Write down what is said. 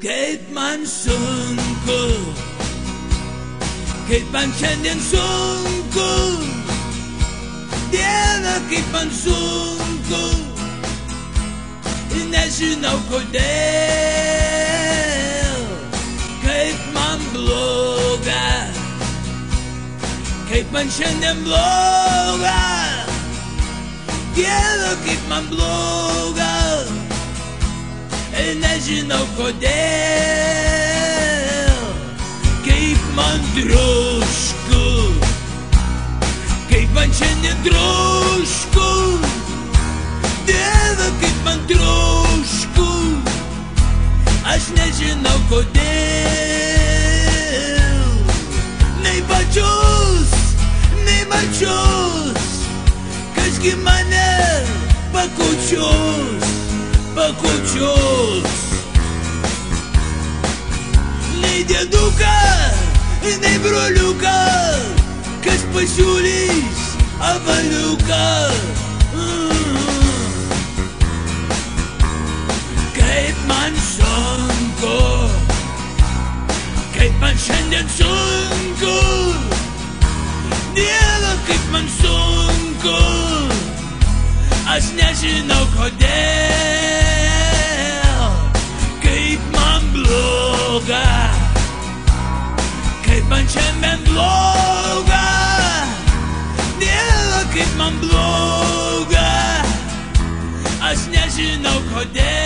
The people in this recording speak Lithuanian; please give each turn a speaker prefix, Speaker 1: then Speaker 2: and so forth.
Speaker 1: Kaip man sunku, kaip man šiandien sunku, Dieve, kaip man sunku, nežinau kodėl, kaip man bloga, kaip man šiandien bloga, Dieve, kaip man bloga, nežinau kodėl, kaip man trošku, kaip man šiandien trošku, Dieve, kaip man trošku, aš nežinau kodėl, nei pačios, kasgi mane pakučios, nei dėduką, nei broliuką, kas pasiūlys avaliuką. Kaip man sunku, kaip man šiandien sunku, Dieve, kaip man sunku, aš nežinau kodėl, kaip man bloga, kaip man šiandien bloga, Dieve, kaip man bloga, aš nežinau kodėl.